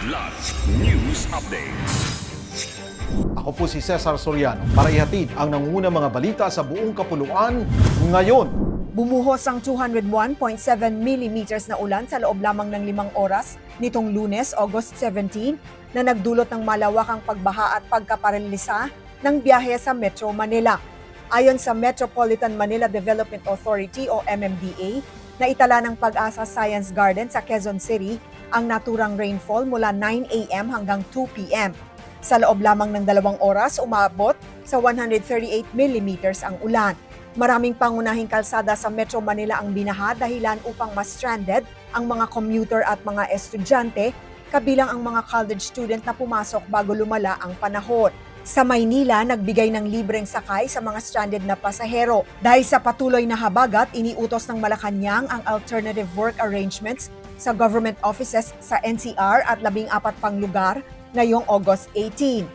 Kidlat News Updates. Ako po si Cesar Soriano para ihatid ang nangungunang mga balita sa buong kapuluan ngayon. Bumuhos ang 201.7 millimeters na ulan sa loob lamang ng 5 oras nitong Lunes, August 17, na nagdulot ng malawakang pagbaha at pagkaparalisa ng biyahe sa Metro Manila. Ayon sa Metropolitan Manila Development Authority o MMDA, naitala ng Pag-asa Science Garden sa Quezon City ang naturang rainfall mula 9 a.m. hanggang 2 p.m. Sa loob lamang ng 2 oras, umabot sa 138 millimeters ang ulan. Maraming pangunahing kalsada sa Metro Manila ang binaha dahilan upang ma-stranded ang mga commuter at mga estudyante, kabilang ang mga college student na pumasok bago lumala ang panahon. Sa Maynila, nagbigay ng libreng sakay sa mga stranded na pasahero. Dahil sa patuloy na habagat, iniutos ng Malacanang ang alternative work arrangements sa government offices sa NCR at 14 pang lugar ngayong August 18.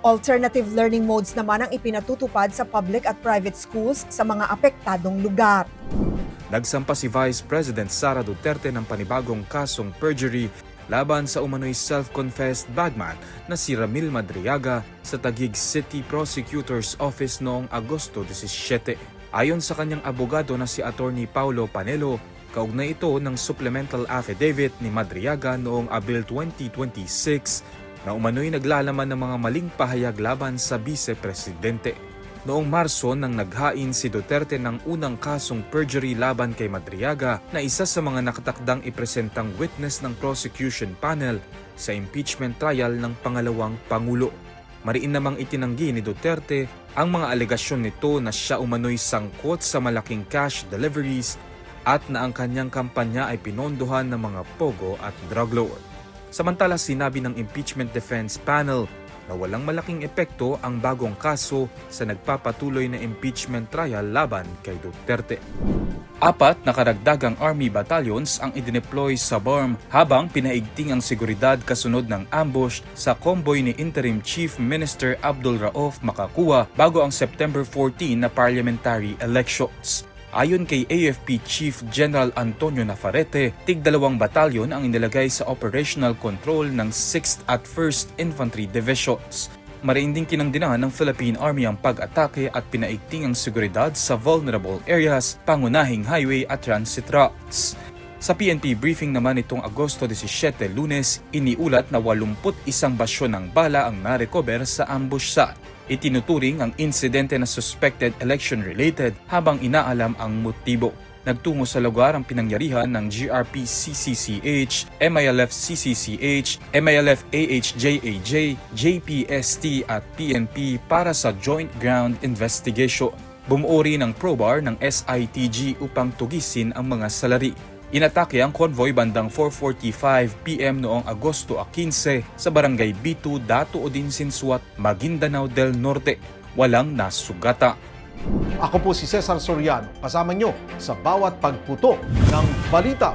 Alternative learning modes naman ang ipinatutupad sa public at private schools sa mga apektadong lugar. Nagsampa si Vice President Sara Duterte ng panibagong kasong perjury laban sa umano'y self-confessed bagman na si Ramil Madriaga sa Taguig City Prosecutor's Office noong Agosto 17. Ayon sa kanyang abogado na si Attorney Paulo Panelo, kaugnay ito ng supplemental affidavit ni Madriaga noong Abril 2026 na umano'y naglalaman ng mga maling pahayag laban sa Vice-Presidente. Noong Marso nang naghain si Duterte ng unang kasong perjury laban kay Madriaga na isa sa mga nakatakdang ipresentang witness ng prosecution panel sa impeachment trial ng pangalawang Pangulo. Mariin namang itinanggi ni Duterte ang mga alegasyon nito na siya umano'y sangkot sa malaking cash deliveries at na ang kanyang kampanya ay pinondohan ng mga pogo at drug lord. Samantala, sinabi ng impeachment defense panel na walang malaking epekto ang bagong kaso sa nagpapatuloy na impeachment trial laban kay Duterte. 4 na karagdagang army battalions ang idineploy sa BARM habang pinaigting ang seguridad kasunod ng ambush sa convoy ni Interim Chief Minister Abdul Rauf Makakua bago ang September 14 na parliamentary elections. Ayon kay AFP Chief General Antonio Navarrete, tig-2 batalyon ang inilagay sa operational control ng 6th at 1st Infantry Divisions. Mariin ding kinandinahan ng Philippine Army ang pag-atake at pinaigting ang seguridad sa vulnerable areas, pangunahing highway at transit routes. Sa PNP briefing naman itong Agosto 17, Lunes, iniulat na 81 basyon ng bala ang narecover sa ambush site. Itinuturing ang insidente na suspected election-related habang inaalam ang motibo. Nagtungo sa lugar ang pinangyarihan ng GRP-CCCH, MILF-CCCH, MILF-AHJAJ, JPST at PNP para sa joint ground investigation. Bumuo rin ang PROBAR ng SITG upang tugisin ang mga salari. Inatake ang convoy bandang 4:45 PM noong Agosto 15 sa barangay B2, Dato Odinsinsuat, Maguindanao del Norte. Walang nasugata. Ako po si Cesar Soriano, kasama nyo sa bawat pagputo ng balita.